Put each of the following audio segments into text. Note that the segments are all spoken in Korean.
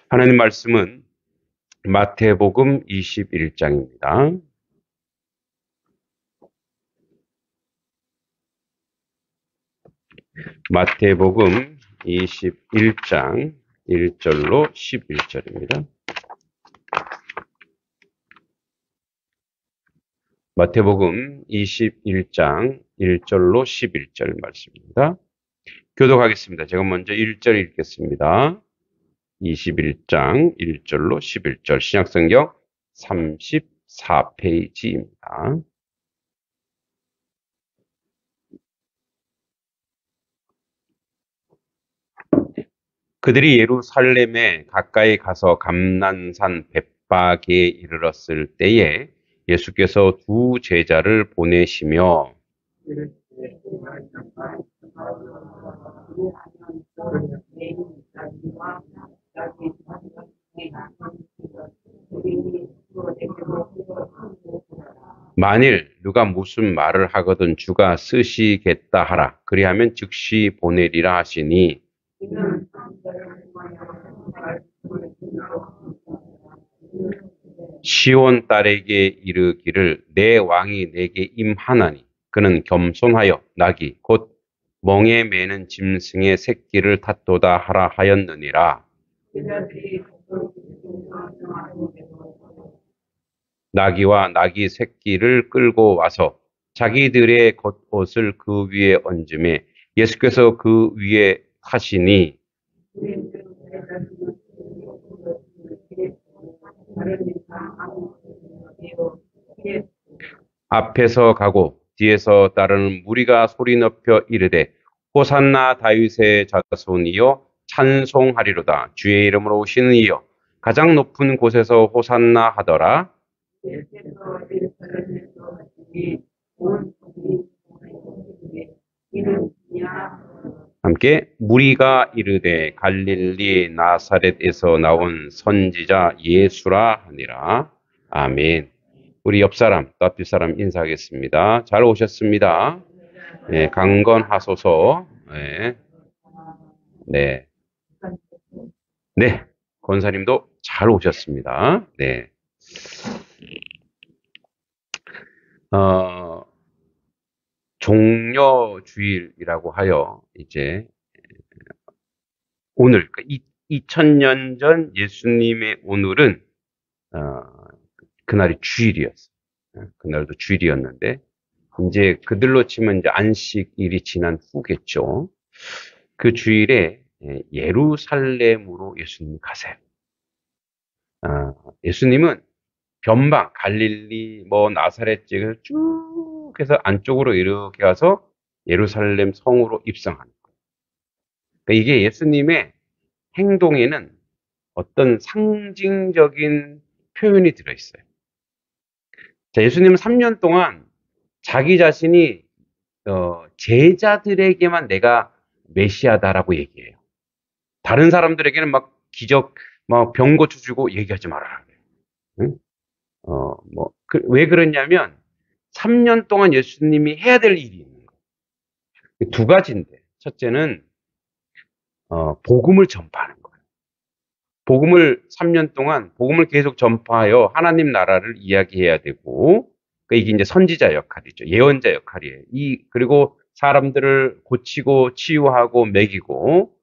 하나님 말씀은 마태복음 21장입니다. 마태복음 21장 1절로 11절입니다. 마태복음 21장 1절로 11절 말씀입니다. 교독하겠습니다. 제가 먼저 1절 읽겠습니다. 21장 1절로 11절 신약성경 34페이지입니다. 그들이 예루살렘에 가까이 가서 감난산 벳박에 이르렀을 때에 예수께서 두 제자를 보내시며 만일 누가 무슨 말을 하거든 주가 쓰시겠다 하라. 그리하면 즉시 보내리라 하시니 시온 딸에게 이르기를 내 왕이 내게 임하나니 그는 겸손하여 낙이 곧 멍에 매는 짐승의 새끼를 탔도다 하라 하였느니라. 나귀와 나귀 새끼를 끌고 와서 자기들의 겉옷을 그 위에 얹음에 예수께서 그 위에 타시니 앞에서 가고 뒤에서 따르는 무리가 소리 높여 이르되 호산나 다윗의 자손이여 찬송하리로다. 주의 이름으로 오시는 이여 가장 높은 곳에서 호산나 하더라. 함께 무리가 이르되 갈릴리 나사렛에서 나온 선지자 예수라 하니라. 아멘. 우리 옆 사람, 또 앞뒷 사람 인사하겠습니다. 잘 오셨습니다. 네, 강건하소서. 네. 네. 네. 권사님도 잘 오셨습니다. 네. 종려주일이라고 하여 이제 오늘 2000년 전 예수님의 오늘은 그날이 주일이었어요. 그날도 주일이었는데 이제 그들로 치면 이제 안식일이 지난 후겠죠. 그 주일에 예루살렘으로 예수님이 가세요. 예수님은 변방 갈릴리 나사렛 지역에서 쭉 해서 안쪽으로 이렇게 가서 예루살렘 성으로 입성하는 거예요. 그러니까 이게 예수님의 행동에는 어떤 상징적인 표현이 들어있어요. 자, 예수님은 3년 동안 자기 자신이 제자들에게만 내가 메시아다라고 얘기해요. 다른 사람들에게는 막 기적, 막 병 고쳐주고 얘기하지 말아라. 응? 왜 그러냐면 3년 동안 예수님이 해야 될 일이 있는 거예요. 두 가지인데 첫째는 복음을 전파하는 거예요. 복음을 3년 동안 복음을 계속 전파하여 하나님 나라를 이야기해야 되고 이게 이제 선지자 역할이죠. 예언자 역할이에요. 그리고 사람들을 고치고 치유하고 먹이고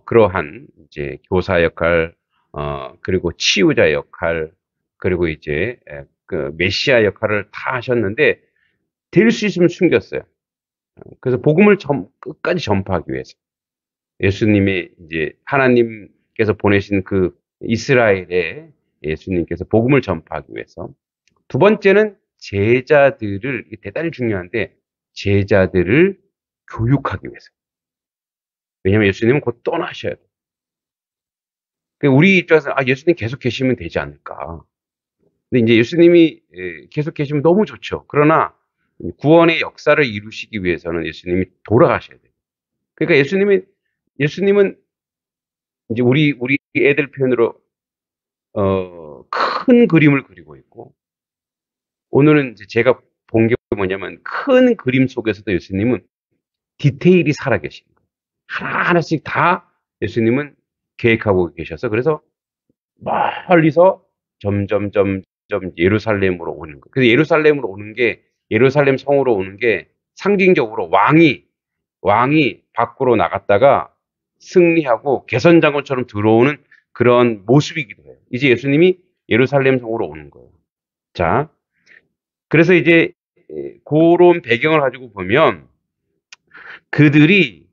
그러한 이제 교사 역할 그리고 치유자 역할 그리고 이제 그 메시아 역할을 다 하셨는데 될 수 있으면 숨겼어요. 그래서 복음을 끝까지 전파하기 위해서 예수님의 이제 하나님께서 보내신 그 이스라엘에 예수님께서 복음을 전파하기 위해서 두 번째는 제자들을 대단히 중요한데 제자들을 교육하기 위해서. 왜냐하면 예수님은 곧 떠나셔야 돼요. 우리 입장에서 예수님 계속 계시면 되지 않을까. 근데 이제 예수님이 계속 계시면 너무 좋죠. 그러나 구원의 역사를 이루시기 위해서는 예수님이 돌아가셔야 돼요. 그러니까 예수님은 이제 우리 애들 표현으로 큰 그림을 그리고 있고 오늘은 이제 제가 본 게 뭐냐면 큰 그림 속에서도 예수님은 디테일이 살아계신 거예요. 하나하나씩 다 예수님은 계획하고 계셔서 그래서 멀리서 점점 예루살렘으로 오는 거예요. 그래서 예루살렘으로 오는 게, 예루살렘 성으로 오는 게 상징적으로 왕이 밖으로 나갔다가 승리하고 개선장군처럼 들어오는 그런 모습이기도 해요. 이제 예수님이 예루살렘 성으로 오는 거예요. 자, 그래서 이제 그런 배경을 가지고 보면 그들이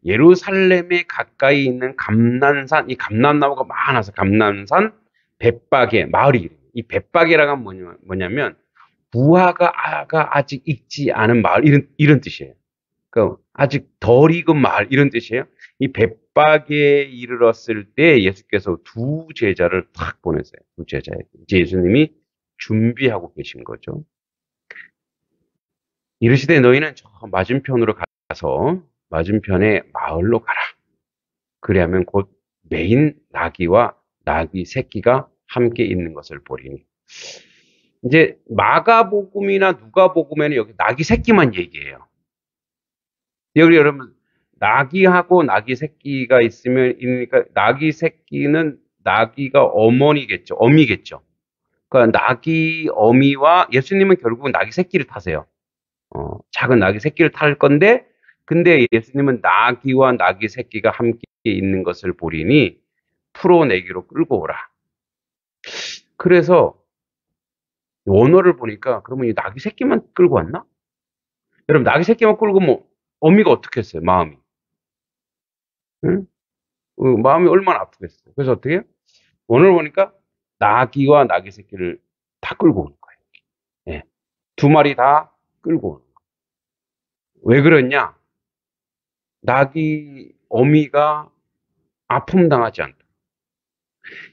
예루살렘에 가까이 있는 감난산, 이 감람나무가 많아서 감난산 벳박에 마을이, 이 벳박이라가 뭐냐면 부하가 아직 익지 않은 마을, 이런 뜻이에요. 그 아직 덜 익은 마을, 이런 뜻이에요. 이 벳박에 이르렀을 때 예수께서 두 제자를 탁 보내세요. 두 제자에게. 이제 예수님이 준비하고 계신 거죠. 이르시되 너희는 저 맞은편으로 가서 맞은편의 마을로 가라. 그리하면 곧 메인 나귀와 나귀 새끼가 함께 있는 것을 보리니. 이제 마가복음이나 누가복음에는 여기 나귀 새끼만 얘기해요. 여기 여러분, 나귀하고 나귀 새끼가 있으면, 그러니까 나귀 새끼는 나귀가 어머니겠죠. 어미겠죠. 그러니까 나귀 어미와 예수님은 결국은 나귀 새끼를 타세요. 작은 나귀 새끼를 탈 건데, 근데 예수님은 나귀와 나귀 새끼가 함께 있는 것을 보리니 풀어내기로 끌고 오라. 그래서 원어를 보니까 그러면 이 나귀 새끼만 끌고 왔나? 여러분, 나귀 새끼만 끌고 뭐 어미가 어떻게 했어요? 마음이. 응? 마음이 얼마나 아프겠어요. 그래서 어떻게 해요? 원어를 보니까 나귀와 나귀 새끼를 다 끌고 오는 거예요. 예. 두 마리 다 끌고 오는 거예요. 왜 그러냐? 나귀 어미가 아픔 당하지 않다.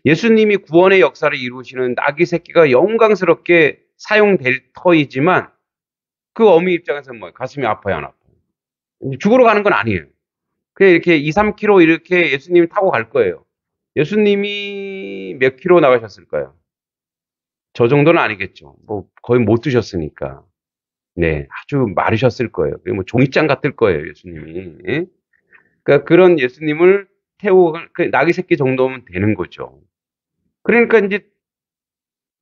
예수님이 구원의 역사를 이루시는 나귀 새끼가 영광스럽게 사용될 터이지만 그 어미 입장에서는 뭐예요? 가슴이 아파요, 안 아파요? 죽으러 가는 건 아니에요. 그냥 이렇게 2, 3km 이렇게 예수님이 타고 갈 거예요. 예수님이 몇 킬로 나가셨을까요? 저 정도는 아니겠죠. 뭐 거의 못 드셨으니까. 네, 아주 마르셨을 거예요. 뭐 종이장 같을 거예요, 예수님이. 예? 그러니까 그런 예수님을 태우고 그 나귀 새끼 정도면 되는 거죠. 그러니까 이제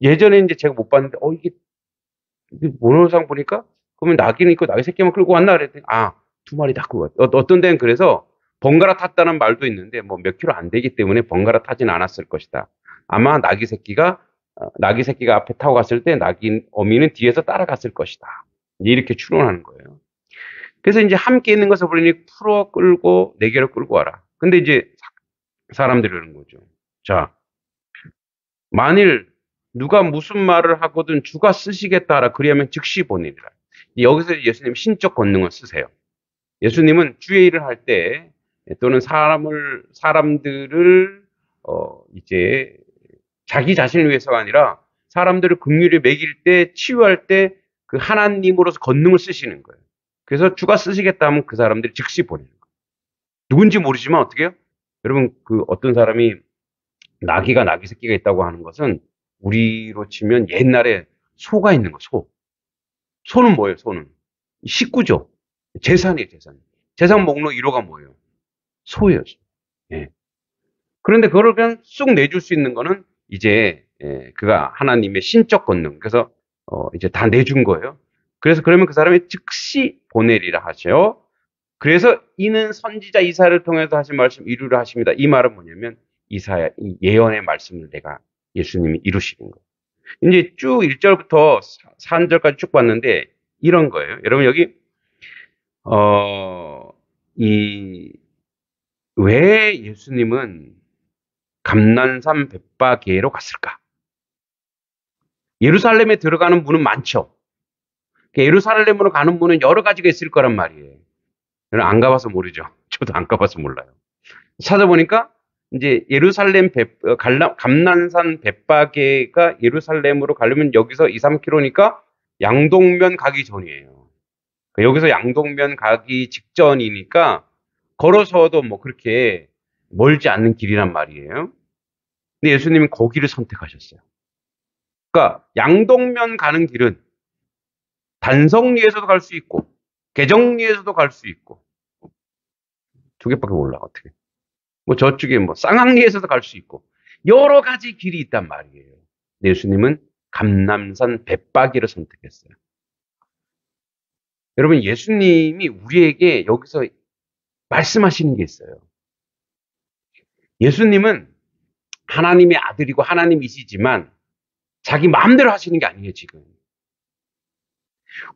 예전에 이제 제가 못 봤는데, 이게 모노상 보니까 그러면 나귀는 있고 나귀 새끼만 끌고 왔나 그랬더니 두 마리 다 끌고 왔다. 어떤 데는 그래서 번갈아 탔다는 말도 있는데 뭐 몇 킬로 안 되기 때문에 번갈아 타진 않았을 것이다. 아마 나귀 새끼가 앞에 타고 갔을 때 나귀 어미는 뒤에서 따라갔을 것이다. 이렇게 추론하는 거예요. 그래서 이제 함께 있는 것을 보니 풀어 끌고 네 개를 끌고 와라. 근데 이제 사람들이 그러는 거죠. 자, 만일 누가 무슨 말을 하거든 주가 쓰시겠다 하라. 그리하면 즉시 보내리라. 여기서 예수님 신적 권능을 쓰세요. 예수님은 주의 일을 할 때 또는 사람들을 이제 자기 자신을 위해서가 아니라 사람들을 긍휼히 먹일 때 치유할 때 그 하나님으로서 권능을 쓰시는 거예요. 그래서 주가 쓰시겠다 하면 그 사람들이 즉시 보내는 거예요. 누군지 모르지만 어떻게 해요? 여러분 그 어떤 사람이 나귀 새끼가 있다고 하는 것은 우리로 치면 옛날에 소가 있는 거, 소. 소는 뭐예요, 소는? 식구죠. 재산이에요, 재산. 재산 목록 1호가 뭐예요? 소예요. 예. 그런데 그걸 그냥 쑥 내줄 수 있는 거는 이제 그가 하나님의 신적 권능. 그래서 이제 다 내준 거예요. 그래서 그러면 그 사람이 즉시 보내리라 하셔. 그래서 이는 선지자 이사야를 통해서 하신 말씀 이루려 하십니다. 이 말은 뭐냐면 이사야 이 예언의 말씀을 예수님이 이루시는 거예요. 이제 쭉 1절부터 3절까지 쭉 봤는데 이런 거예요. 여러분 여기 왜 예수님은 감난산 벳바게로 갔을까? 예루살렘에 들어가는 문은 많죠. 예루살렘으로 가는 문은 여러 가지가 있을 거란 말이에요. 여러분 안 가봐서 모르죠. 저도 안 가봐서 몰라요. 찾아보니까 이제 감난산 벳바게가 예루살렘으로 가려면 여기서 2, 3km니까 양동면 가기 전이에요. 여기서 양동면 가기 직전이니까 걸어서도 뭐 그렇게 멀지 않는 길이란 말이에요. 근데 예수님은 거기를 선택하셨어요. 그러니까 양동면 가는 길은 단성리에서도 갈 수 있고 개정리에서도 갈 수 있고 두 개밖에 몰라 어떻게. 뭐 저쪽에 뭐 쌍항리에서도 갈 수 있고 여러 가지 길이 있단 말이에요. 예수님은 감람산 벳바기를 선택했어요. 여러분, 예수님이 우리에게 여기서 말씀하시는 게 있어요. 예수님은 하나님의 아들이고 하나님이시지만 자기 마음대로 하시는 게 아니에요, 지금.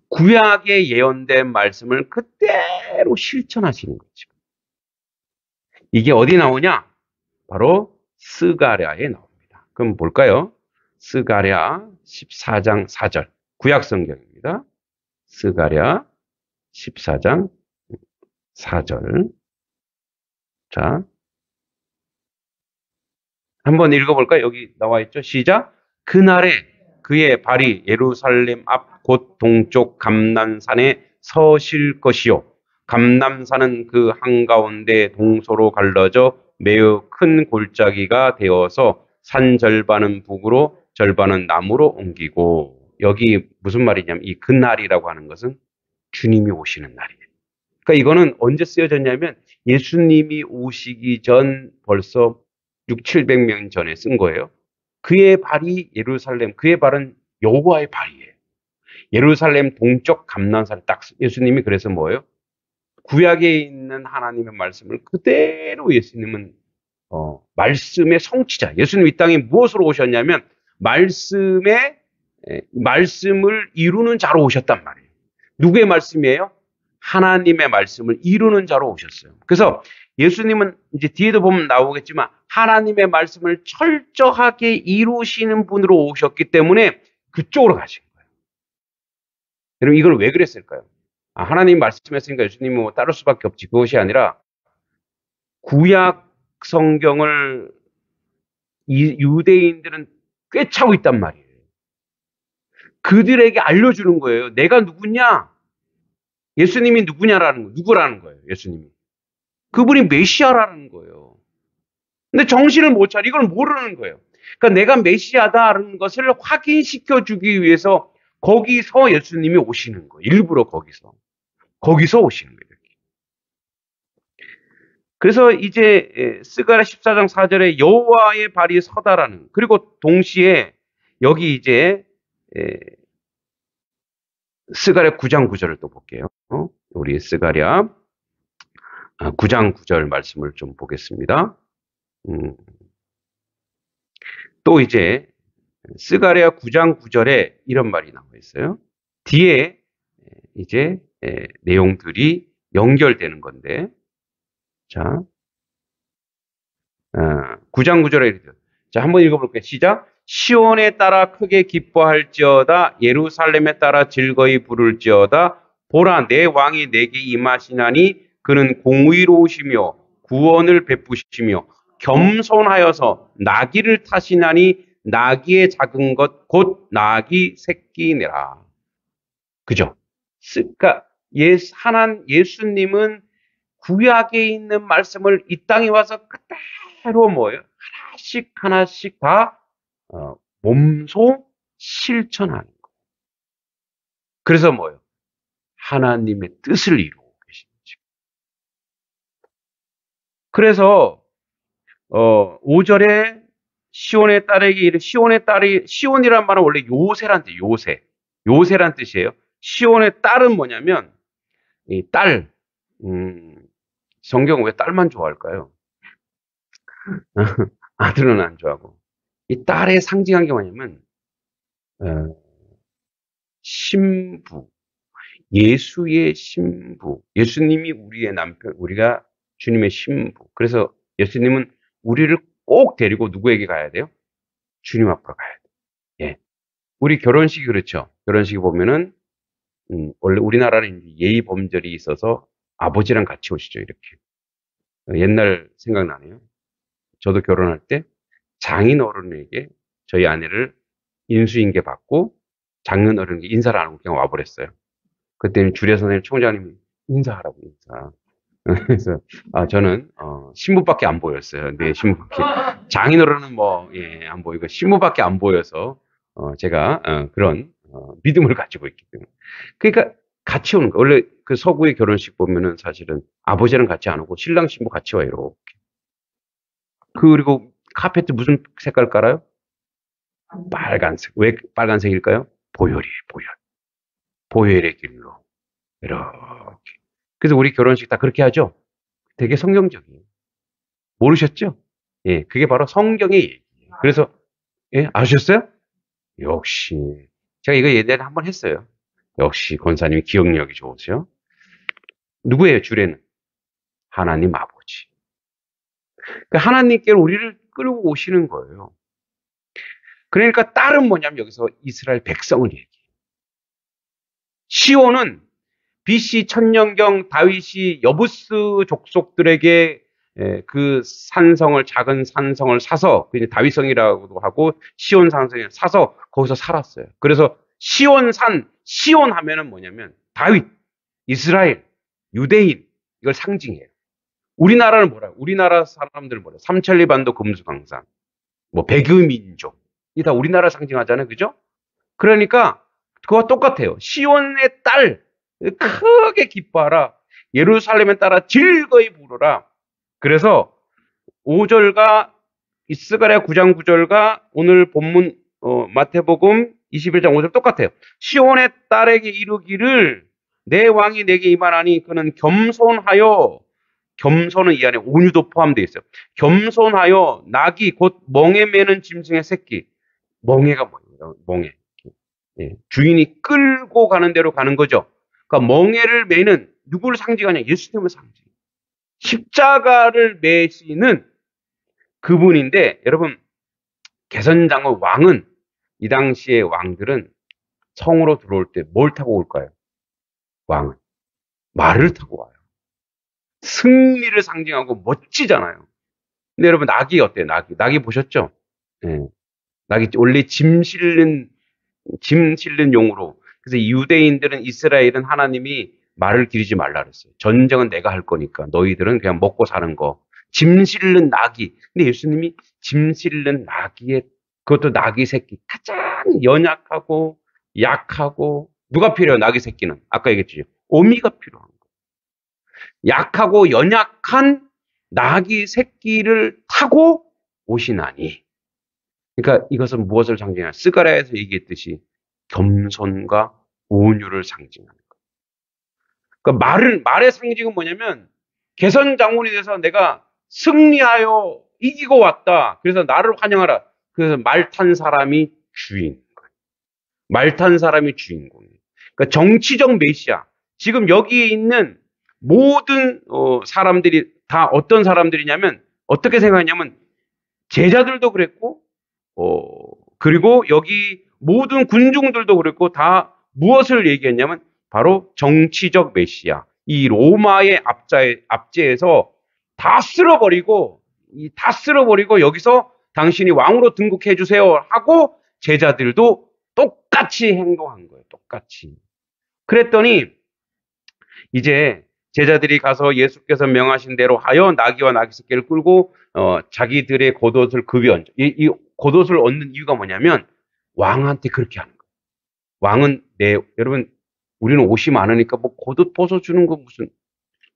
구약에 예언된 말씀을 그대로 실천하시는 거죠. 이게 어디 나오냐? 바로 스가랴에 나옵니다. 그럼 볼까요? 스가랴 14장 4절. 구약 성경입니다. 스가랴 14장 4절. 자, 한번 읽어볼까요? 여기 나와 있죠? 시작. 그날에 그의 발이 예루살렘 앞 곧 동쪽 감람산에 서실 것이요. 감람산은 그 한가운데 동서로 갈라져 매우 큰 골짜기가 되어서 산 절반은 북으로 절반은 남으로 옮기고, 여기 무슨 말이냐면 이 그날이라고 하는 것은 주님이 오시는 날이에요. 그러니까 이거는 언제 쓰여졌냐면 예수님이 오시기 전 벌써 700명 전에 쓴 거예요. 그의 발이 예루살렘, 그의 발은 여호와의 발이에요. 예루살렘 동쪽 감람산 딱 예수님이 그래서 뭐예요? 구약에 있는 하나님의 말씀을 그대로 예수님은 말씀의 성취자. 예수님 이 땅에 무엇으로 오셨냐면 말씀을 이루는 자로 오셨단 말이에요. 누구의 말씀이에요? 하나님의 말씀을 이루는 자로 오셨어요. 그래서 예수님은 이제 뒤에도 보면 나오겠지만 하나님의 말씀을 철저하게 이루시는 분으로 오셨기 때문에 그쪽으로 가신 거예요. 여러분, 이걸 왜 그랬을까요? 하나님 말씀했으니까 예수님은 뭐 따를 수밖에 없지. 그것이 아니라 구약 성경을 유대인들은 꿰차고 있단 말이에요. 그들에게 알려주는 거예요. 내가 누구냐? 예수님이 누구라는 거예요. 예수님이. 그분이 메시아라는 거예요. 근데 정신을 못 차려. 이걸 모르는 거예요. 그러니까 내가 메시아다라는 것을 확인시켜 주기 위해서 거기서 예수님이 오시는 거예요. 일부러 거기서 오시는 거예요. 그래서 이제 스가랴 14장 4절에 여호와의 발이 서다라는, 그리고 동시에 여기 이제 스가랴 9장 9절을 또 볼게요. 우리 스가랴 9장 9절 말씀을 좀 보겠습니다. 또 이제 스가랴 9장 9절에 이런 말이 나와 있어요. 뒤에 이제 내용들이 연결되는 건데, 자, 9장 9절에 이렇게, 자, 한번 읽어볼게요. 시작. 시온에 따라 크게 기뻐할지어다. 예루살렘에 따라 즐거이 부를지어다. 보라, 내 왕이 내게 임하시나니 그는 공의로우시며 구원을 베푸시며 겸손하여서 나귀를 타시나니 나귀의 작은 것 곧 나귀 새끼니라. 그죠? 그러니까 예수님은 구약에 있는 말씀을 이 땅에 와서 그대로 뭐예요? 하나씩 하나씩 다 몸소 실천하는 거예요. 그래서 뭐예요? 하나님의 뜻을 이루고 계신 거죠. 그래서 5절에 시온의 딸에게 시온이란 말은 원래 요새란 뜻이에요. 요새란 뜻이에요. 시온의 딸은 뭐냐면 이 딸. 성경은 왜 딸만 좋아할까요? 아들은 안 좋아하고. 이 딸의 상징한 게 뭐냐면 신부, 예수의 신부. 예수님이 우리의 남편, 우리가 주님의 신부. 그래서 예수님은 우리를 꼭 데리고 누구에게 가야 돼요? 주님 앞으로 가야 돼요. 예. 우리 결혼식이 그렇죠. 결혼식에 보면은 원래 우리나라는 예의 범절이 있어서 아버지랑 같이 오시죠, 이렇게. 옛날 생각나네요. 저도 결혼할 때 장인어른에게 저희 아내를 인수인계 받고 장인어른에게 인사를 안 하고 그냥 와버렸어요. 그때는 주례 선생님 총장님이 인사하라고 인사. 그래서 저는 신부밖에 안 보였어요. 네, 신부밖에. 장인어른은 안 보이고 신부밖에 안 보여서 제가 그런 믿음을 가지고 있기 때문에. 그러니까 같이 오는 거. 원래 그 서구의 결혼식 보면은 사실은 아버지랑 같이 안 오고 신랑 신부 같이 와요. 이렇게. 그리고 카페트 무슨 색깔 깔아요? 빨간색. 왜 빨간색일까요? 보혈이에요, 보혈. 보혈의 길로. 이렇게. 그래서 우리 결혼식 다 그렇게 하죠? 되게 성경적이에요. 모르셨죠? 예, 그게 바로 성경의 얘기예요. 그래서, 예, 아셨어요? 역시. 제가 이거 예전에 한번 했어요. 역시 권사님이 기억력이 좋으세요. 누구예요, 주례는? 하나님 아버지. 그러니까 하나님께로 우리를 끌고 오시는 거예요. 그러니까 딸은 뭐냐면 여기서 이스라엘 백성을 얘기해요. 시온은 BC 천년경 다윗이 여부스 족속들에게 그 산성을, 작은 산성을 사서, 그 다윗성이라고도 하고 시온 산성을 사서 거기서 살았어요. 그래서 시온산, 시온 하면은 뭐냐면 다윗, 이스라엘, 유대인, 이걸 상징해요. 우리나라는 뭐라요? 우리나라 사람들은 뭐래요? 삼천리반도 금수강산, 뭐 백의민족, 이 다 우리나라 상징하잖아요, 그죠? 그러니까 그거와 똑같아요. 시온의 딸 크게 기뻐하라. 예루살렘에 따라 즐거이 부르라. 그래서 5절과 스가랴 9장 9절과 오늘 본문 마태복음 21장 5절 똑같아요. 시온의 딸에게 이르기를 내 왕이 내게 임하나니 그는 겸손하여, 겸손은 이 안에 온유도 포함되어 있어요. 겸손하여 낙이 곧 멍에 매는 짐승의 새끼. 멍에가 뭐예요? 멍에. 예, 주인이 끌고 가는 대로 가는 거죠. 그러니까 멍에를 매는, 누구를 상징하냐? 예수님을 상징. 십자가를 매시는 그분인데, 여러분, 개선장의 왕은, 이 당시의 왕들은 성으로 들어올 때 뭘 타고 올까요? 왕은 말을 타고 와요. 승리를 상징하고 멋지잖아요. 근데 여러분, 낙이 어때요? 낙이 보셨죠? 예. 낙이 원래 짐 실는 용으로. 그래서 유대인들은, 이스라엘은 하나님이 말을 기르지 말라 그랬어요. 전쟁은 내가 할 거니까 너희들은 그냥 먹고 사는 거. 짐 실는 나귀. 근데 예수님이 짐 실는 나귀의, 그것도 나귀 새끼, 가장 연약하고 약하고, 누가 필요해요? 나귀 새끼는 아까 얘기했죠. 어미가 필요한 거예요. 약하고 연약한 나귀 새끼를 타고 오시나니. 그러니까 이것은 무엇을 상징하냐? 스가랴에서 얘기했듯이 겸손과 온유를 상징하는 거예요. 그러니까 말의 상징은 뭐냐면, 개선 장군이 돼서 내가 승리하여 이기고 왔다. 그래서 나를 환영하라. 그래서 말 탄 사람이 주인 거예요. 말 탄 사람이 주인공이에요. 그러니까 정치적 메시아. 지금 여기에 있는 모든 사람들이 다 어떤 사람들이냐면, 어떻게 생각하냐면, 제자들도 그랬고, 그리고 여기 모든 군중들도 그랬고, 다 무엇을 얘기했냐면 바로 정치적 메시아. 이 로마의 압제에서 다 쓸어버리고 여기서 당신이 왕으로 등극해 주세요 하고 제자들도 똑같이 행동한 거예요. 똑같이. 그랬더니 이제 제자들이 가서 예수께서 명하신 대로 하여 나귀와 나귀 새끼를 끌고 자기들의 겉옷을 급이 얹어. 이 겉옷을 얻는 이유가 뭐냐면 왕한테 그렇게 하는 거예요. 왕은 여러분, 우리는 옷이 많으니까 뭐 겉옷 벗어주는 거 무슨,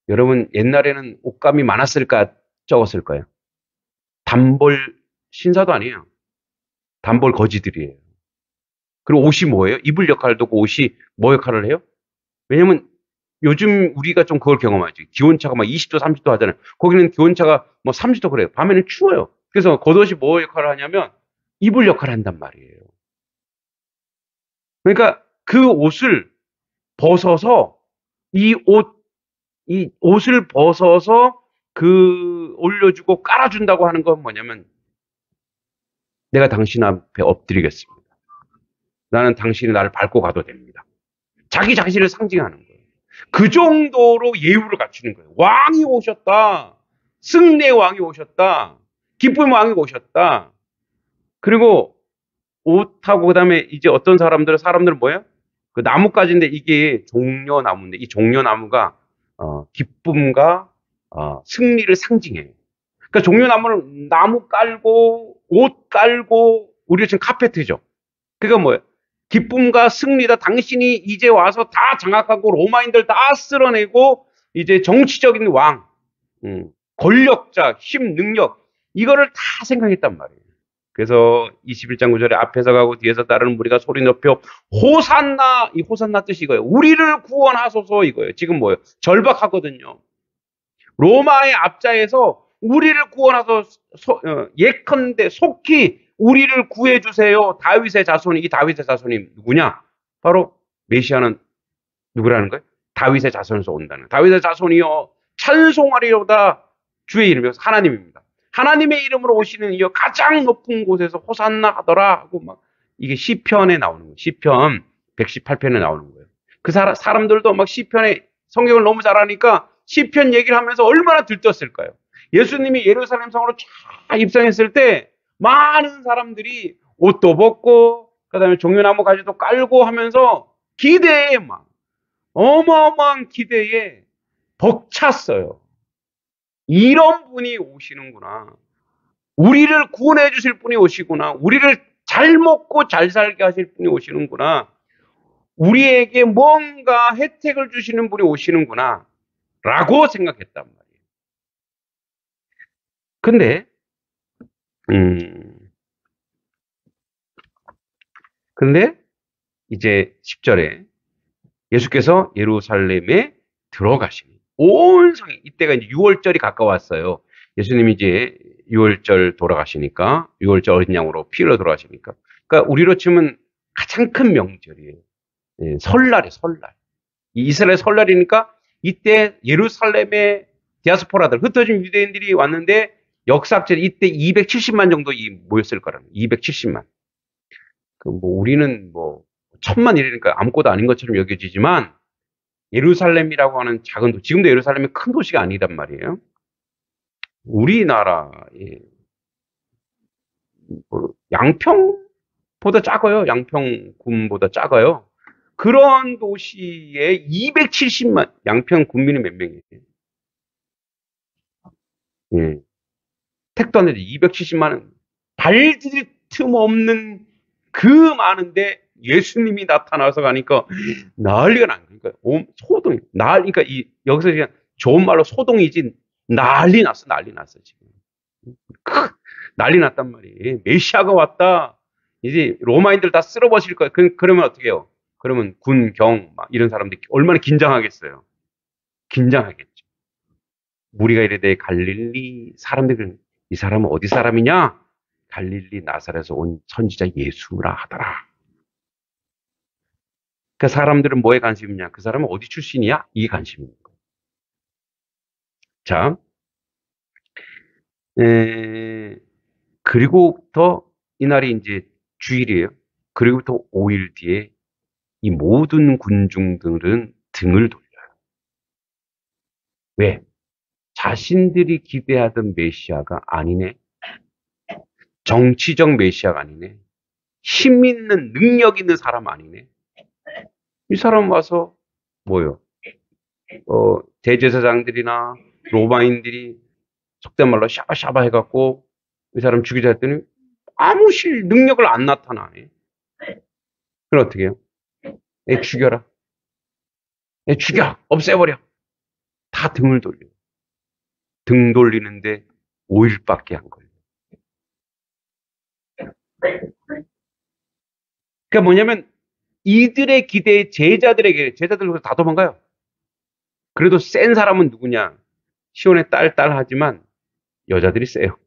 여러분 옛날에는 옷감이 많았을까 적었을까요? 단벌 신사도 아니에요. 단벌 거지들이에요. 그리고 옷이 뭐예요? 입을 역할도 하고 옷이 뭐 역할을 해요? 왜냐면 요즘 우리가 좀 그걸 경험하죠. 기온차가 막 20도, 30도 하잖아요. 거기는 기온차가 뭐 30도 그래요. 밤에는 추워요. 그래서 겉옷이 뭐 역할을 하냐면 이불 역할을 한단 말이에요. 그러니까 그 옷을 벗어서, 이 옷을 벗어서 올려주고 깔아준다고 하는 건 뭐냐면, 내가 당신 앞에 엎드리겠습니다. 나는 당신이 나를 밟고 가도 됩니다. 자기 자신을 상징하는 거예요. 그 정도로 예우를 갖추는 거예요. 왕이 오셨다. 승리의 왕이 오셨다. 기쁨의 왕이 오셨다. 그리고 옷하고 그다음에 이제 어떤 사람들은 뭐예요? 그 나뭇가지인데 이게 종려나무인데, 이 종려나무가 기쁨과 승리를 상징해요. 그러니까 종려나무는 나무 깔고 옷 깔고, 우리가 지금 카페트죠. 그러니까 뭐예요? 기쁨과 승리다. 당신이 이제 와서 다 장악하고 로마인들 다 쓸어내고 이제 정치적인 왕, 권력자, 힘, 능력, 이거를 다 생각했단 말이에요. 그래서 21장 9절에 앞에서 가고 뒤에서 따르는 무리가 소리 높여 호산나, 이 호산나 뜻이 이거예요. 우리를 구원하소서 이거예요. 지금 뭐예요? 절박하거든요. 로마의 앞자에서 우리를 구원하소서, 예컨대 속히 우리를 구해주세요. 다윗의 자손이, 이 다윗의 자손이 누구냐? 바로 메시아는 누구라는 거예요? 다윗의 자손에서 온다는 거예요. 다윗의 자손이요 찬송하리로다 주의 이름에서 하나님입니다. 하나님의 이름으로 오시는 이여 가장 높은 곳에서 호산나 하더라 하고 막 이게 시편에 나오는 거예요. 시편 118편에 나오는 거예요. 그 사람들도 막 시편에 성경을 너무 잘하니까 시편 얘기를 하면서 얼마나 들떴을까요? 예수님이 예루살렘 성으로 쫙 입성했을 때 많은 사람들이 옷도 벗고 그다음에 종려나무 가지도 깔고 하면서 기대에 막 어마어마한 기대에 벅찼어요. 이런 분이 오시는구나. 우리를 구원해 주실 분이 오시구나. 우리를 잘 먹고 잘 살게 하실 분이 오시는구나. 우리에게 뭔가 혜택을 주시는 분이 오시는구나. 라고 생각했단 말이에요. 근데, 근데 이제 10절에 예수께서 예루살렘에 들어가시니 온 성이 이때가 이제 6월절이 가까웠어요. 예수님이 이제 6월절 돌아가시니까 6월절 어린 양으로 피로 돌아가시니까 그러니까 우리로 치면 가장 큰 명절이에요. 예, 설날이에요. 설날. 이 이스라엘 설날이니까 이때 예루살렘의 디아스포라들 흩어진 유대인들이 왔는데 역사학者이때 270만 정도 모였을 거라는 270만. 그 뭐 우리는 뭐 천만 이러니까 아무것도 아닌 것처럼 여겨지지만 예루살렘이라고 하는 작은 도, 지금도 예루살렘이 큰 도시가 아니란 말이에요. 우리나라의 양평보다 작아요. 양평군보다 작아요. 그런 도시에 270만, 양평 군민이 몇 명이에요? 예. 택도 안 되죠. 270만은 발디딜 틈 없는 그 많은데 예수님이 나타나서 가니까 난리가 난 거니까 소동이 그러니까 여기서 그냥 좋은 말로 소동이지 난리 났어 지금 난리 났단 말이에요. 메시아가 왔다. 이제 로마인들 다 쓸어버릴 거야. 그러면 어떻게 해요? 그러면 군, 경, 막 이런 사람들이 얼마나 긴장하겠어요. 긴장하겠죠. 무리가 이르되 갈릴리 사람들이 이 사람은 어디 사람이냐? 갈릴리 나사렛에서 온 선지자 예수라 하더라. 그 사람들은 뭐에 관심이 있냐? 그 사람은 어디 출신이야? 이게 관심인 거예요. 자, 그리고부터 이날이 이제 주일이에요. 그리고부터 5일 뒤에 이 모든 군중들은 등을 돌려요. 왜? 자신들이 기대하던 메시아가 아니네. 정치적 메시아가 아니네. 힘 있는 능력 있는 사람 아니네. 이 사람 와서 뭐요? 대제사장들이나 로마인들이 속된 말로 샤바샤바 해갖고 이 사람 죽이자 했더니 아무 능력을 안 나타나네. 그럼 어떻게 해요? 애 죽여라. 애 죽여. 없애버려. 다 등을 돌려. 등 돌리는데 5일밖에 안 걸려. 그러니까 뭐냐면 이들의 기대에 제자들도 다 도망가요. 그래도 센 사람은 누구냐? 시온의 딸 하지만 여자들이 세요.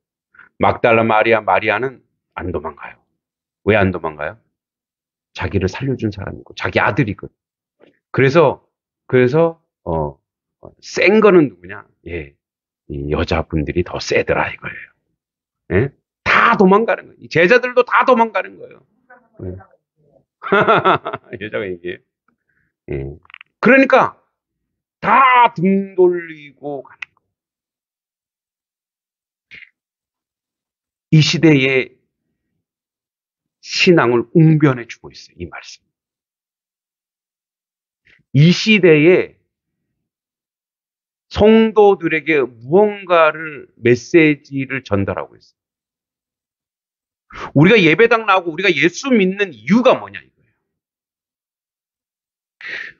막달라 마리아는 안 도망가요. 왜 안 도망가요? 자기를 살려준 사람이고 자기 아들이거든. 그래서 센 거는 누구냐? 예, 이 여자분들이 더 세더라 이거예요. 예? 다 도망가는 거예요. 제자들도 다 도망가는 거예요. 예. 여자가 얘기해요. 예. 그러니까 다 등 돌리고 가는 거예요. 이 시대에 신앙을 웅변해 주고 있어요. 이 말씀. 이 시대에 성도들에게 무언가를 메시지를 전달하고 있어요. 우리가 예배당 나오고 우리가 예수 믿는 이유가 뭐냐 이거예요.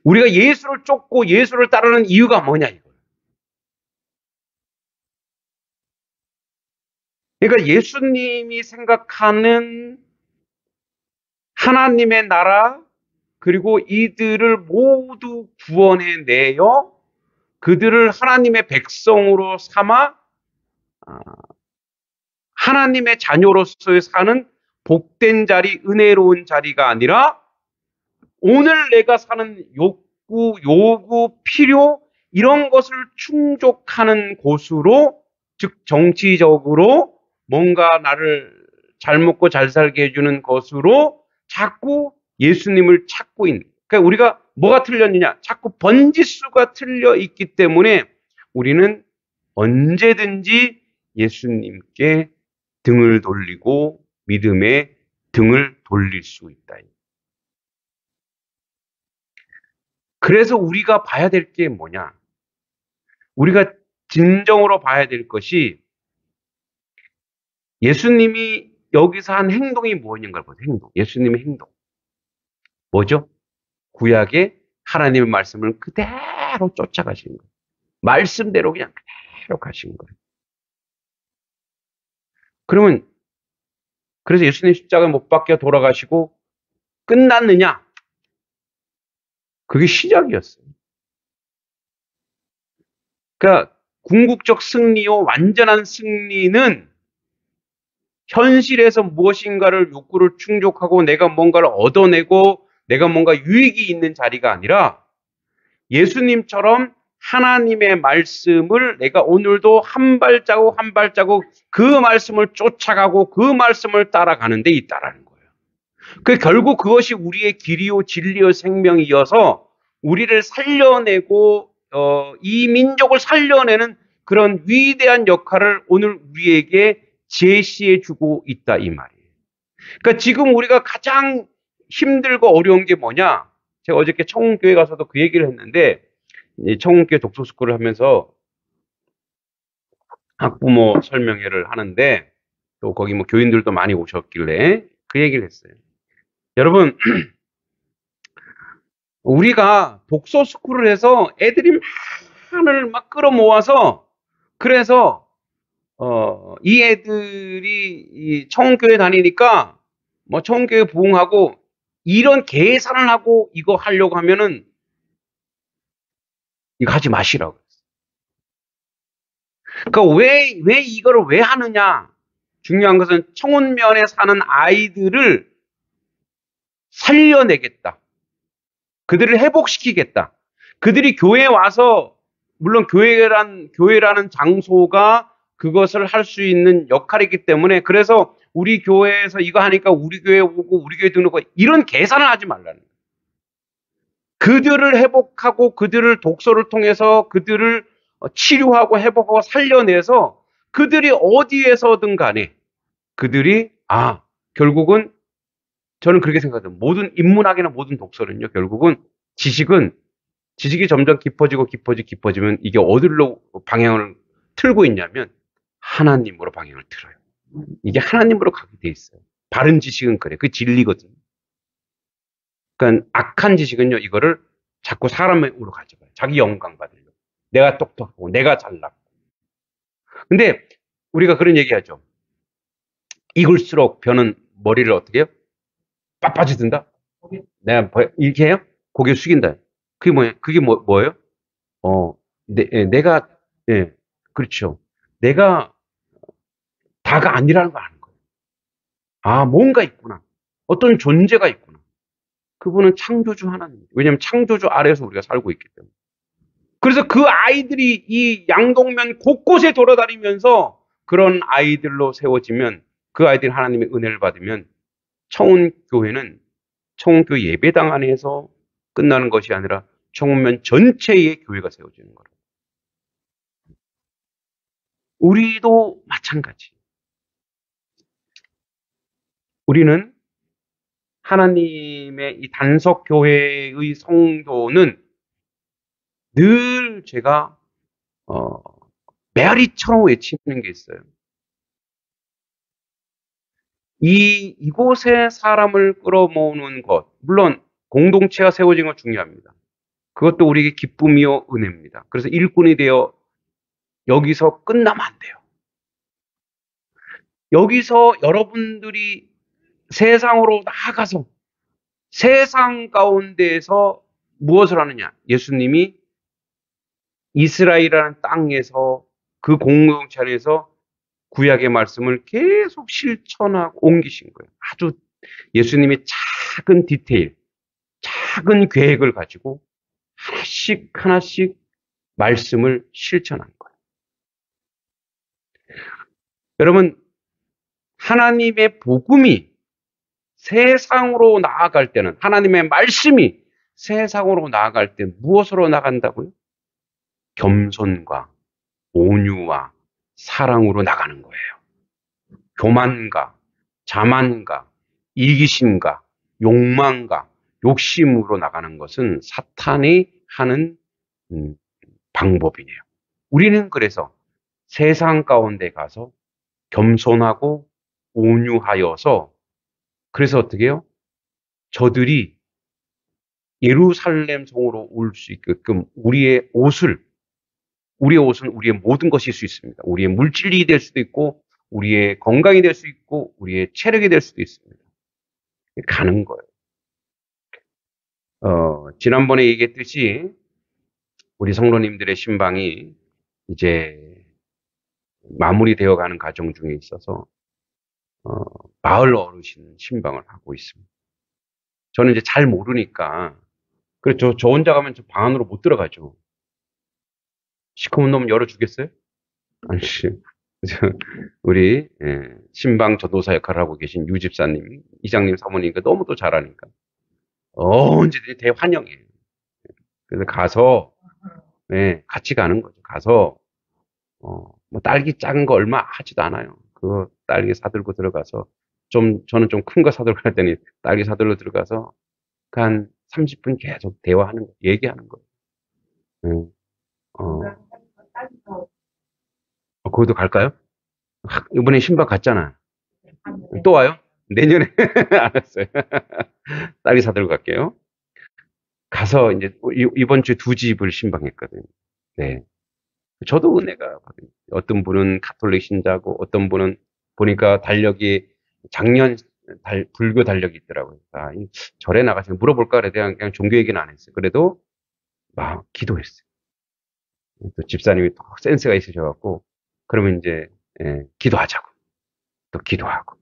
우리가 예수를 쫓고 예수를 따르는 이유가 뭐냐 이거예요. 그러니까 예수님이 생각하는 하나님의 나라, 그리고 이들을 모두 구원해내어 그들을 하나님의 백성으로 삼아 하나님의 자녀로서 사는 복된 자리, 은혜로운 자리가 아니라 오늘 내가 사는 욕구, 요구, 필요 이런 것을 충족하는 곳으로, 즉 정치적으로 뭔가 나를 잘 먹고 잘 살게 해주는 것으로 자꾸 예수님을 찾고 있는. 그러니까 우리가 뭐가 틀렸느냐? 자꾸 번지수가 틀려 있기 때문에 우리는 언제든지 예수님께 등을 돌리고 믿음에 등을 돌릴 수 있다. 그래서 우리가 봐야 될 게 뭐냐? 우리가 진정으로 봐야 될 것이 예수님이 여기서 한 행동이 뭐였는가를 보세요. 행동. 예수님의 행동. 뭐죠? 구약의 하나님의 말씀을 그대로 쫓아가시는 거예요. 말씀대로 그냥 그대로 가신 거예요. 그러면 그래서 예수님 십자가에 못 박혀 돌아가시고 끝났느냐? 그게 시작이었어요. 그러니까 궁극적 승리요 완전한 승리는 현실에서 무엇인가를 욕구를 충족하고 내가 뭔가를 얻어내고 내가 뭔가 유익이 있는 자리가 아니라 예수님처럼 하나님의 말씀을 내가 오늘도 한 발자국 한 발자국 그 말씀을 쫓아가고 그 말씀을 따라가는 데 있다라는 거예요. 결국 그것이 우리의 길이요 진리요 생명이어서 우리를 살려내고 이 민족을 살려내는 그런 위대한 역할을 오늘 우리에게 제시해 주고 있다 이 말이에요. 그러니까 지금 우리가 가장 힘들고 어려운 게 뭐냐? 제가 어저께 청운교회 가서도 그 얘기를 했는데 청운교회 독서스쿨을 하면서 학부모 설명회를 하는데 또 거기 뭐 교인들도 많이 오셨길래 그 얘기를 했어요. 여러분 우리가 독서스쿨을 해서 애들이 많을 막 끌어모아서 그래서 이 애들이 이 청운교회 다니니까 뭐 청운교회 부흥하고 이런 계산을 하고 이거 하려고 하면은 이거 하지 마시라고. 그러니까 왜 이거를 왜 하느냐? 중요한 것은 청운면에 사는 아이들을 살려내겠다. 그들을 회복시키겠다. 그들이 교회에 와서 물론 교회라는 장소가 그것을 할 수 있는 역할이기 때문에 그래서 우리 교회에서 이거 하니까 우리 교회 오고 우리 교회 등록하고 이런 계산을 하지 말라는 거예요. 그들을 회복하고 그들을 독서를 통해서 그들을 치료하고 회복하고 살려내서 그들이 어디에서든 간에 그들이 결국은 저는 그렇게 생각해요. 모든 인문학이나 모든 독서는요. 결국은 지식이 점점 깊어지면 이게 어디로 방향을 틀고 있냐면 하나님으로 방향을 틀어요. 이게 하나님으로 가게 돼 있어요. 바른 지식은 그래. 그 진리거든요. 그러니까 악한 지식은요. 이거를 자꾸 사람으로 가져가요. 자기 영광 받으려고. 내가 똑똑하고 내가 잘나고. 근데 우리가 그런 얘기하죠. 익을수록 벼는 머리를 어떻게 해요? 빳빳이 든다? 내가 이렇게 해요? 고개 숙인다. 그게 뭐예요? 그게 뭐예요? 내가, 예, 그렇죠. 내가 다가 아니라는 걸 아는 거예요. 뭔가 있구나. 어떤 존재가 있구나. 그분은 창조주 하나님. 왜냐하면 창조주 아래에서 우리가 살고 있기 때문에. 그래서 그 아이들이 이 양동면 곳곳에 돌아다니면서 그런 아이들로 세워지면 그 아이들이 하나님의 은혜를 받으면 청운교회는 청운교회 예배당 안에서 끝나는 것이 아니라 청운면 전체의 교회가 세워지는 거예요. 우리도 마찬가지. 우리는 하나님의 이 단석교회의 성도는 늘 제가 메아리처럼 외치는 게 있어요. 이곳에 사람을 끌어모으는 것, 물론 공동체가 세워진 건 중요합니다. 그것도 우리에게 기쁨이요 은혜입니다. 그래서 일꾼이 되어 여기서 끝나면 안 돼요. 여기서 여러분들이 세상으로 나아가서 세상 가운데에서 무엇을 하느냐? 예수님이 이스라엘이라는 땅에서 그 공동체 안에서 구약의 말씀을 계속 실천하고 옮기신 거예요. 아주 예수님이 작은 디테일, 작은 계획을 가지고 하나씩 하나씩 말씀을 실천한 거예요. 여러분, 하나님의 복음이 세상으로 나아갈 때는, 하나님의 말씀이 세상으로 나아갈 때 무엇으로 나간다고요? 겸손과 온유와 사랑으로 나가는 거예요. 교만과 자만과 이기심과 욕망과 욕심으로 나가는 것은 사탄이 하는 방법이네요. 우리는 그래서 세상 가운데 가서 겸손하고 온유하여서, 그래서 어떻게 해요? 저들이 예루살렘 성으로 올 수 있게끔 우리의 옷은 우리의 모든 것일 수 있습니다. 우리의 물질이 될 수도 있고, 우리의 건강이 될 수 있고, 우리의 체력이 될 수도 있습니다. 가는 거예요. 지난번에 얘기했듯이 우리 성도님들의 신방이 이제 마무리되어 가는 과정 중에 있어서 마을 어르신 신방을 하고 있습니다. 저는 이제 잘 모르니까, 그래서 저 혼자 가면 저 방 안으로 못 들어가죠. 시커먼 놈 열어주겠어요? 아니, 우리 신방 전도사 역할을 하고 계신 유 집사님, 이장님 사모님과 너무 또 잘하니까 언제든지 대환영이에요. 그래서 가서 같이 가는 거죠. 가서 뭐 딸기 작은 거 얼마 하지도 않아요. 그거 딸기 사들고 들어가서 저는 좀 큰 거 사들고 갈 때니 딸기 사들고 들어가서 한 30분 계속 대화하는 거, 얘기하는 거예요. 거기도 갈까요? 이번에 신방 갔잖아. 또 와요? 내년에. 알았어요. 딸기 사들고 갈게요. 가서 이제 이번 주에 2집을 신방했거든요. 네. 저도 은혜가 받거든요. 어떤 분은 가톨릭 신자고, 어떤 분은 보니까 달력이 작년 불교 달력이 있더라고요. 절에 나가서 물어볼까 그래도 그냥 종교 얘기는 안 했어요. 그래도 막 기도했어요. 또 집사님이 또 센스가 있으셔갖고, 그러면 이제 기도하자고, 또 기도하고,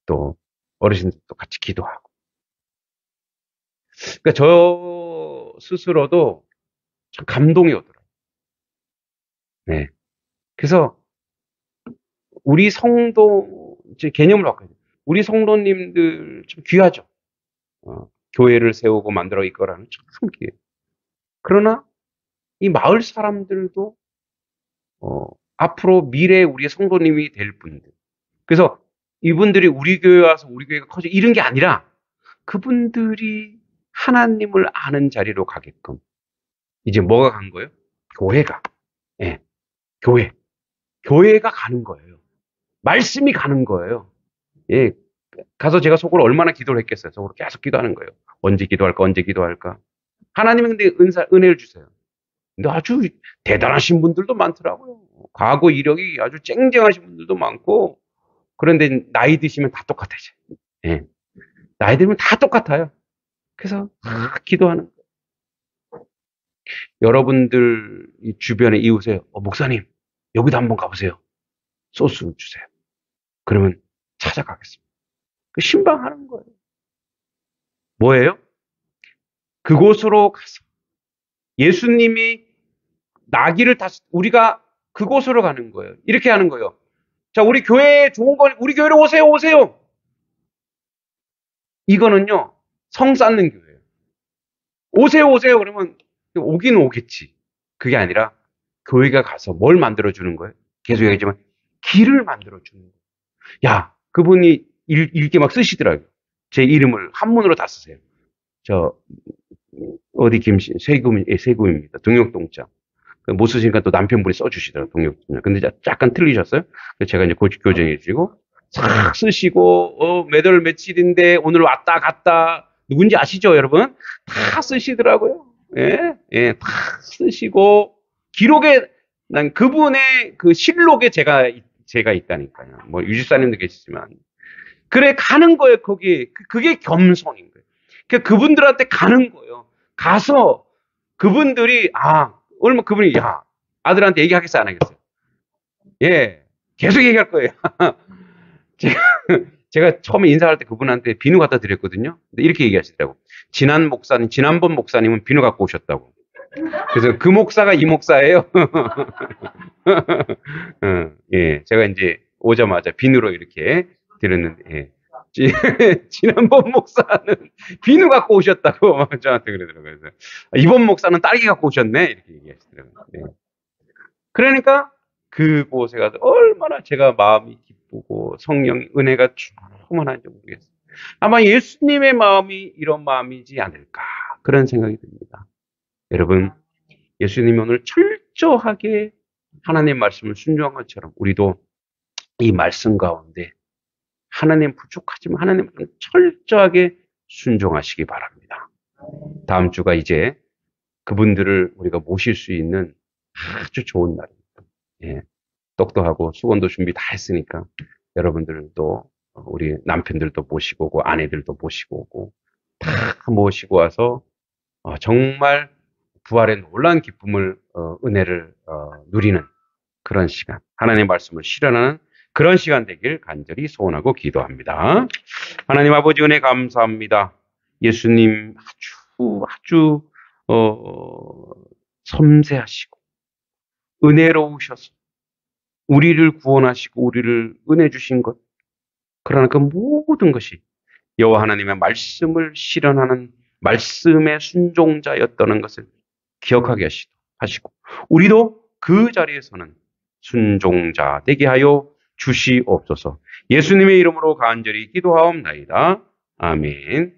또 어르신들도 같이 기도하고. 그러니까 저 스스로도 참 감동이 오더라고요. 네. 그래서 우리 성도 이제 개념을 바꿔요. 우리 성도님들 좀 귀하죠. 교회를 세우고 만들어 이거라는 참 귀해요. 그러나 이 마을 사람들도 앞으로 미래에 우리의 성도님이 될 분들. 그래서 이분들이 우리 교회 와서 우리 교회가 커져 이런 게 아니라 그분들이 하나님을 아는 자리로 가게끔 이제 뭐가 간 거예요? 교회가. 예. 교회가 가는 거예요. 말씀이 가는 거예요. 예. 가서 제가 속으로 얼마나 기도를 했겠어요. 속으로 계속 기도하는 거예요. 언제 기도할까? 하나님은 근데 은혜를 주세요. 근데 아주 대단하신 분들도 많더라고요. 과거 이력이 아주 쨍쨍하신 분들도 많고, 그런데 나이 드시면 다 똑같아요. 예. 나이 들면 다 똑같아요. 그래서 기도하는 거예요. 여러분들 주변에 이웃에 목사님 여기도 한번 가보세요. 소스 주세요. 그러면 찾아가겠습니다. 그 신방하는 거예요. 뭐예요? 그곳으로 가서 예수님이 나귀를 우리가 그곳으로 가는 거예요. 이렇게 하는 거예요. 자, 우리 교회에 좋은 거, 우리 교회로 오세요. 이거는요, 성 쌓는 교회예요. 오세요. 그러면 오긴 오겠지. 그게 아니라 교회가 가서 뭘 만들어주는 거예요? 계속 얘기하지만 길을 만들어주는 거예요. 야, 그분이 읽게 막 쓰시더라고요. 제 이름을 한문으로 다 쓰세요. 어디 세금입니다. 동역동자. 못 쓰시니까 또 남편분이 써주시더라고요. 동역동자. 근데 약간 틀리셨어요. 제가 이제 교정해 주시고, 싹 쓰시고, 몇 월 며칠인데 오늘 왔다 갔다. 누군지 아시죠, 여러분? 다 쓰시더라고요. 예, 다 쓰시고, 기록에, 난 그분의 그 실록에 제가 제가 있다니까요. 뭐 유지사님도 계시지만 그래 가는 거예요. 거기 그게 겸손인 거예요. 그분들한테 가는 거예요. 가서 그분들이 얼마 그분이 야 아들한테 얘기하겠어 안 하겠어요? 예, 계속 얘기할 거예요. 제가, 제가 처음에 인사할 때 그분한테 비누 갖다 드렸거든요. 근데 이렇게 얘기하시더라고. 지난번 목사님은 비누 갖고 오셨다고. 그래서 그 목사가 이 목사예요. 예, 제가 이제 오자마자 비누로 이렇게 드렸는데, 예. 지난번 목사는 비누 갖고 오셨다고 저한테 그러더라고요. 그래서 이번 목사는 딸기 갖고 오셨네. 이렇게 얘기하시더라고요. 예. 그러니까 그곳에 가서 얼마나 제가 마음이 기쁘고 성령 은혜가 충만한지 모르겠어요. 아마 예수님의 마음이 이런 마음이지 않을까 그런 생각이 듭니다. 여러분 예수님이 오늘 철저하게 하나님의 말씀을 순종한 것처럼 우리도 이 말씀 가운데 하나님 부족하지만 하나님 철저하게 순종하시기 바랍니다. 다음 주가 이제 그분들을 우리가 모실 수 있는 아주 좋은 날입니다. 예, 똑똑하고 수건도 준비 다 했으니까 여러분들도 우리 남편들도 모시고 오고 아내들도 모시고 오고 다 모시고 와서 정말 부활의 놀라운 기쁨을 은혜를 누리는 그런 시간 하나님의 말씀을 실현하는 그런 시간 되길 간절히 소원하고 기도합니다. 하나님 아버지 은혜 감사합니다. 예수님 아주 섬세하시고 은혜로우셔서 우리를 구원하시고 우리를 은혜 주신 것 그러나 그 모든 것이 여호와 하나님의 말씀을 실현하는 말씀의 순종자였다는 것을 기억하게 하시고 우리도 그 자리에서는 순종자 되게 하여 주시옵소서. 예수님의 이름으로 간절히 기도하옵나이다. 아멘.